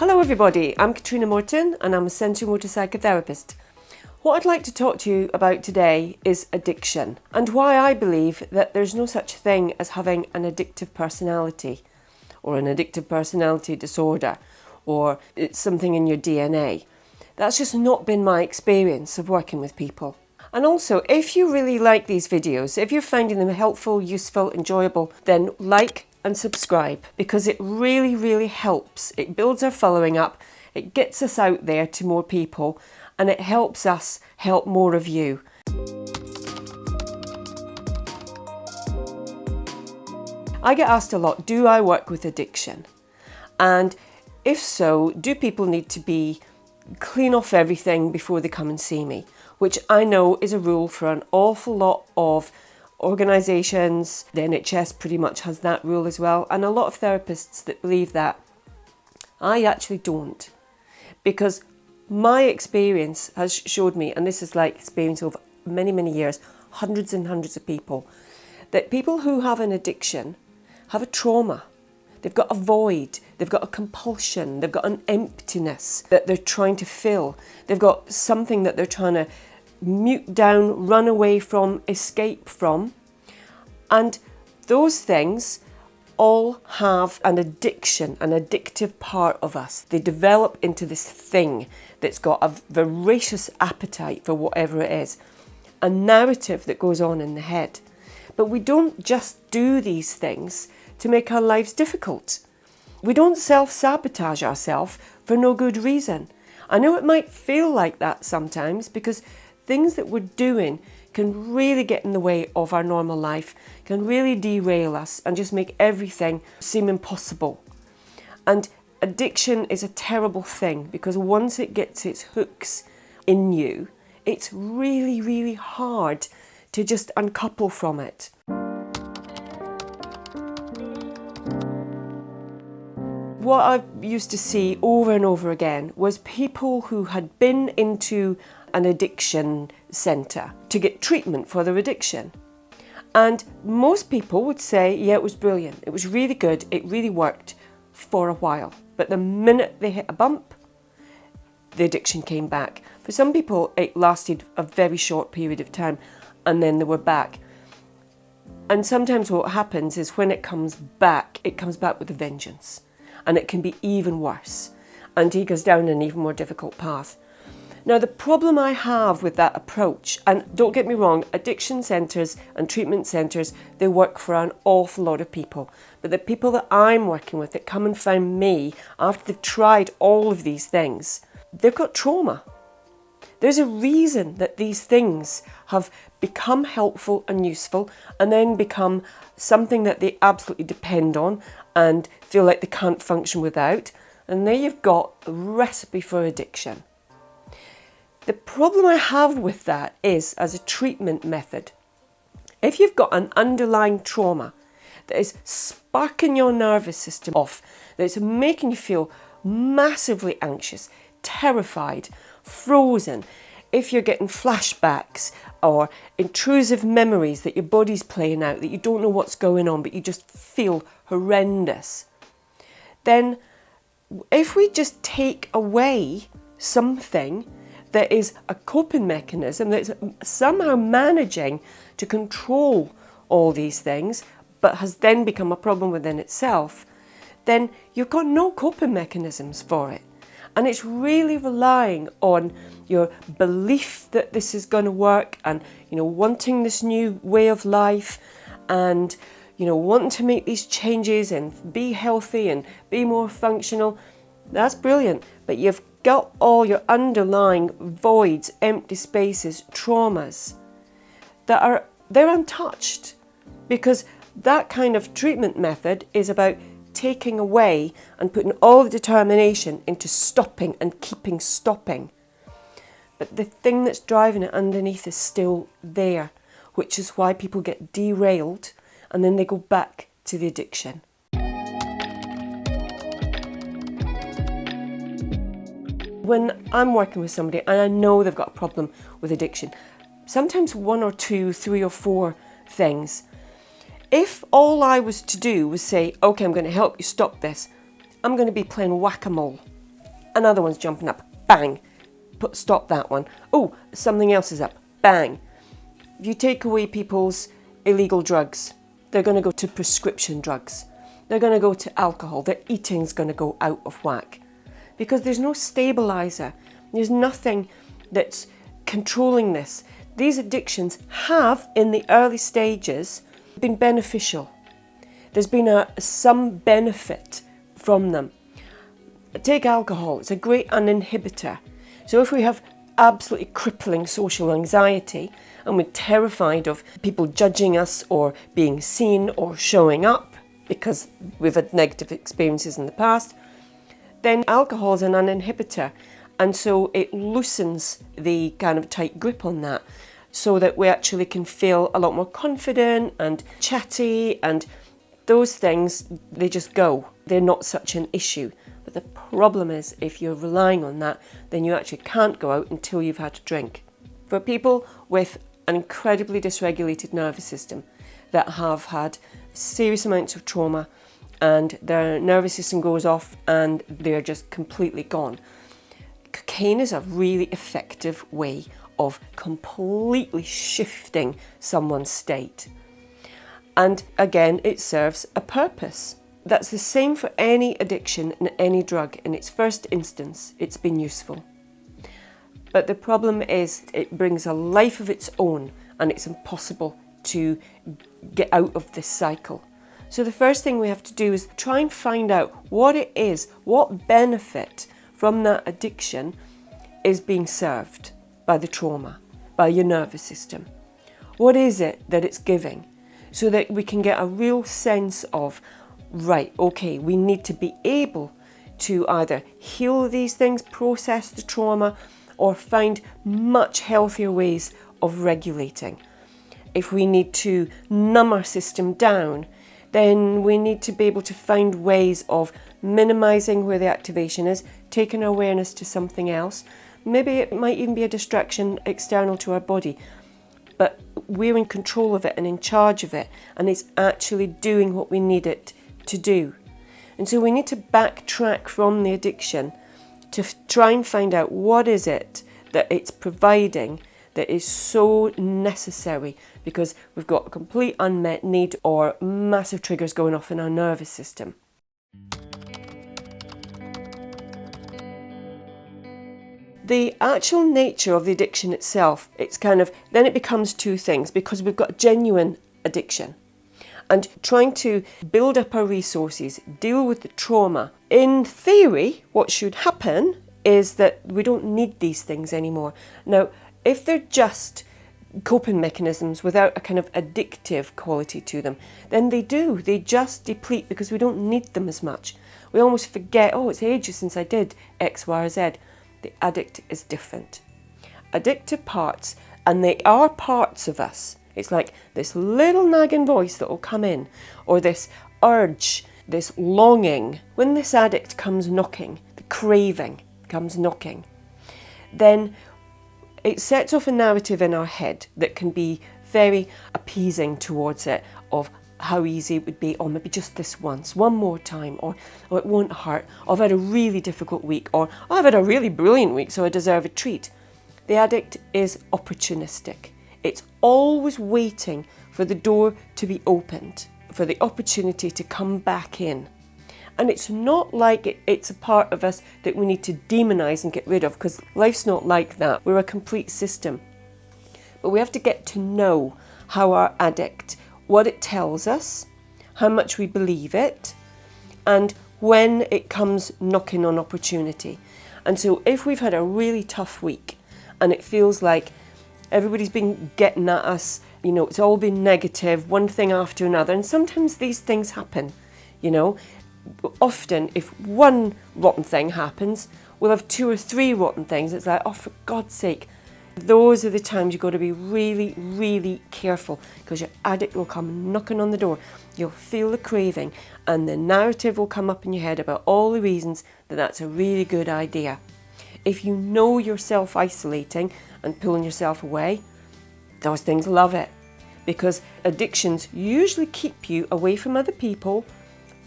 Hello everybody, I'm Catriona Morten and I'm a sensory-motor psychotherapist. What I'd like to talk to you about today is addiction and why I believe that there's no such thing as having an addictive personality or an addictive personality disorder or it's something in your DNA. That's just not been my experience of working with people. And also, if you really like these videos, if you're finding them helpful, useful, enjoyable, then like and subscribe because it really helps. It builds our following up, it gets us out there to more people, and it helps us help more of you. I get asked a lot, do I work with addiction? And if so, do people need to be clean off everything before they come and see me? Which I know is a rule for an awful lot of organisations. The NHS pretty much has that rule as well, and a lot of therapists that believe that. I actually don't, because my experience has showed me, and this is like experience over many years, hundreds and hundreds of people, that people who have an addiction have a trauma. They've got a void, they've got a compulsion, they've got an emptiness that they're trying to fill. They've got something that they're trying to mute down, run away from, escape from. And those things all have an addiction, an addictive part of us. They develop into this thing that's got a voracious appetite for whatever it is, a narrative that goes on in the head. But we don't just do these things to make our lives difficult. We don't self-sabotage ourselves for no good reason. I know it might feel like that sometimes because things that we're doing can really get in the way of our normal life, can really derail us and just make everything seem impossible. And addiction is a terrible thing because once it gets its hooks in you, it's really hard to just uncouple from it. What I used to see over and over again was people who had been into an addiction centre to get treatment for their addiction. And most people would say, yeah, it was brilliant, it was really good, it really worked for a while. But the minute they hit a bump, the addiction came back. For some people, it lasted a very short period of time and then they were back. And sometimes what happens is when it comes back with a vengeance. And it can be even worse, and he goes down an even more difficult path. Now, the problem I have with that approach, and don't get me wrong, addiction centres and treatment centres, they work for an awful lot of people. But the people that I'm working with that come and find me after they've tried all of these things, they've got trauma. There's a reason that these things have become helpful and useful and then become something that they absolutely depend on and feel like they can't function without. And there you've got a recipe for addiction. The problem I have with that is, as a treatment method, if you've got an underlying trauma that is sparking your nervous system off, that's making you feel massively anxious, terrified, frozen, if you're getting flashbacks or intrusive memories that your body's playing out, that you don't know what's going on, but you just feel horrendous, then if we just take away something that is a coping mechanism that's somehow managing to control all these things, but has then become a problem within itself, then you've got no coping mechanisms for it. And it's really relying on your belief that this is going to work and, wanting this new way of life and, wanting to make these changes and be healthy and be more functional. That's brilliant. But you've got all your underlying voids, empty spaces, traumas they're untouched, because that kind of treatment method is about taking away and putting all the determination into stopping and keeping stopping. But the thing that's driving it underneath is still there, which is why people get derailed and then they go back to the addiction. When I'm working with somebody and I know they've got a problem with addiction, sometimes 1 or 2, 3 or 4 things. If all I was to do was say, okay, I'm going to help you stop this, I'm going to be playing whack-a-mole another one's jumping up, bang, stop that one. Oh, something else is up, bang. If you take away people's illegal drugs, they're going to go to prescription drugs. They're going to go to alcohol. Their eating's going to go out of whack because there's no stabiliser. There's nothing that's controlling this. These addictions have, in the early stages, been beneficial. There's been some benefit from them. Take alcohol, it's a great uninhibitor. So if we have absolutely crippling social anxiety and we're terrified of people judging us or being seen or showing up because we've had negative experiences in the past, then alcohol is an uninhibitor. And so it loosens the kind of tight grip on that so that we actually can feel a lot more confident and chatty, and those things, they just go. They're not such an issue. But the problem is, if you're relying on that, then you actually can't go out until you've had a drink. For people with an incredibly dysregulated nervous system that have had serious amounts of trauma and their nervous system goes off and they're just completely gone, cocaine is a really effective way of completely shifting someone's state. And again, it serves a purpose. That's the same for any addiction and any drug. In its first instance, it's been useful. But the problem is it brings a life of its own and it's impossible to get out of this cycle. So the first thing we have to do is try and find out what it is, what benefit from that addiction is being served by the trauma, by your nervous system. What is it that it's giving? So that we can get a real sense of, right, okay, we need to be able to either heal these things, process the trauma, or find much healthier ways of regulating. If we need to numb our system down, then we need to be able to find ways of minimizing where the activation is, taking our awareness to something else. Maybe it might even be a distraction external to our body, but we're in control of it and in charge of it, and it's actually doing what we need it to do. And so we need to backtrack from the addiction to try and find out what is it that it's providing that is so necessary, because we've got a complete unmet need or massive triggers going off in our nervous system. The actual nature of the addiction itself, then it becomes two things, because we've got genuine addiction. And trying to build up our resources, deal with the trauma. In theory, what should happen is that we don't need these things anymore. Now, if they're just coping mechanisms without a kind of addictive quality to them, then they just deplete because we don't need them as much. We almost forget, oh, it's ages since I did X, Y, or Z. The addict is different. Addictive parts, and they are parts of us. It's like this little nagging voice that will come in, or this urge, this longing. When this addict comes knocking, the craving comes knocking, then it sets off a narrative in our head that can be very appeasing towards it, of how easy it would be, or maybe just this once, one more time, or it won't hurt, or I've had a really difficult week, or I've had a really brilliant week, so I deserve a treat. The addict is opportunistic. It's always waiting for the door to be opened, for the opportunity to come back in. And it's not like it's a part of us that we need to demonise and get rid of, because life's not like that. We're a complete system. But we have to get to know how our addict, what it tells us, how much we believe it, and when it comes knocking on opportunity. And so if we've had a really tough week and it feels like everybody's been getting at us, it's all been negative, one thing after another, and sometimes these things happen, Often, if one rotten thing happens, we'll have 2 or 3 rotten things. It's like, oh, for God's sake. Those are the times you've got to be really, really careful, because your addict will come knocking on the door. You'll feel the craving, and the narrative will come up in your head about all the reasons that that's a really good idea. If you know you're self-isolating and pulling yourself away, those things love it, because addictions usually keep you away from other people,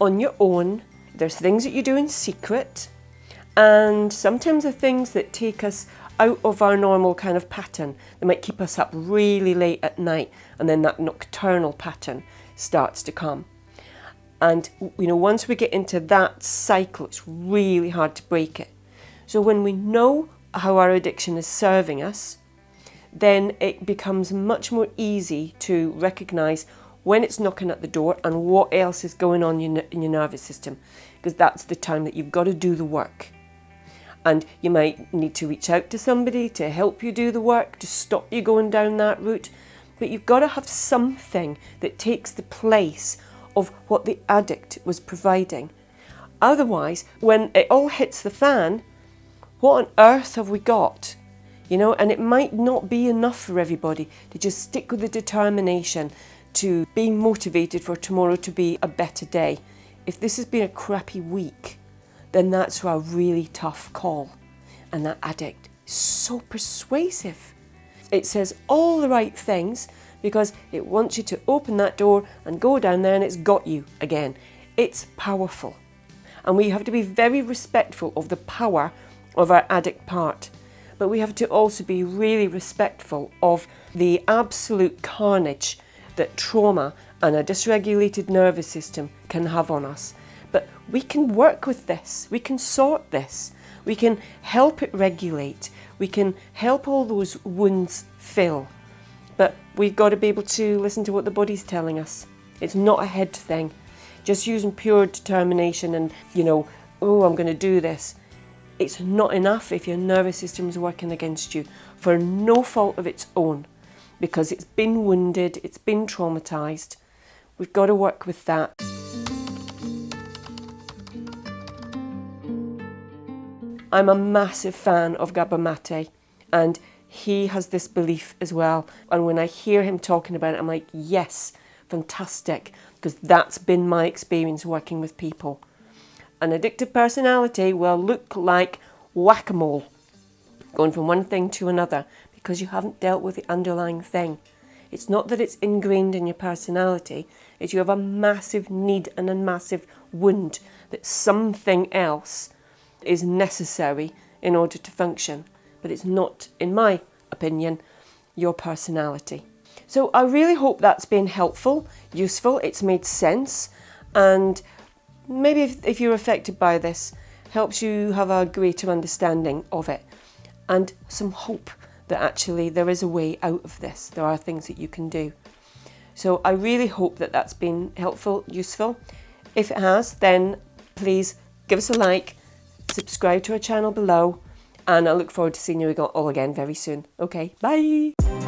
on your own. There's things that you do in secret, And sometimes the things that take us out of our normal kind of pattern, they might keep us up really late at night, and then that nocturnal pattern starts to come. And once we get into that cycle, it's really hard to break it. So when we know how our addiction is serving us, then it becomes much more easy to recognise when it's knocking at the door and what else is going on in your nervous system, because that's the time that you've got to do the work. And you might need to reach out to somebody to help you do the work, to stop you going down that route. But you've got to have something that takes the place of what the addict was providing. Otherwise, when it all hits the fan, what on earth have we got? And it might not be enough for everybody to just stick with the determination to be motivated for tomorrow to be a better day. If this has been a crappy week, then that's a really tough call. And that addict is so persuasive. It says all the right things because it wants you to open that door and go down there, and it's got you again. It's powerful. And we have to be very respectful of the power of our addict part. But we have to also be really respectful of the absolute carnage that trauma and a dysregulated nervous system can have on us. But we can work with this, we can sort this, we can help it regulate, we can help all those wounds fill. But we've got to be able to listen to what the body's telling us. It's not a head thing. Just using pure determination and, oh, I'm going to do this. It's not enough if your nervous system is working against you for no fault of its own, because it's been wounded, it's been traumatised. We've got to work with that. I'm a massive fan of Gabor Mate, and he has this belief as well. And when I hear him talking about it, I'm like, yes, fantastic, because that's been my experience working with people. An addictive personality will look like whack-a-mole, going from one thing to another, because you haven't dealt with the underlying thing. It's not that it's ingrained in your personality, it's you have a massive need and a massive wound that something else is necessary in order to function. But it's not, in my opinion, your personality. So I really hope that's been helpful, useful, it's made sense, and maybe if you're affected by this, helps you have a greater understanding of it and some hope that actually there is a way out of this. There are things that you can do. So I really hope that that's been helpful, useful. If it has, then please give us a like, subscribe to our channel below, and I look forward to seeing you all again very soon. Okay, bye!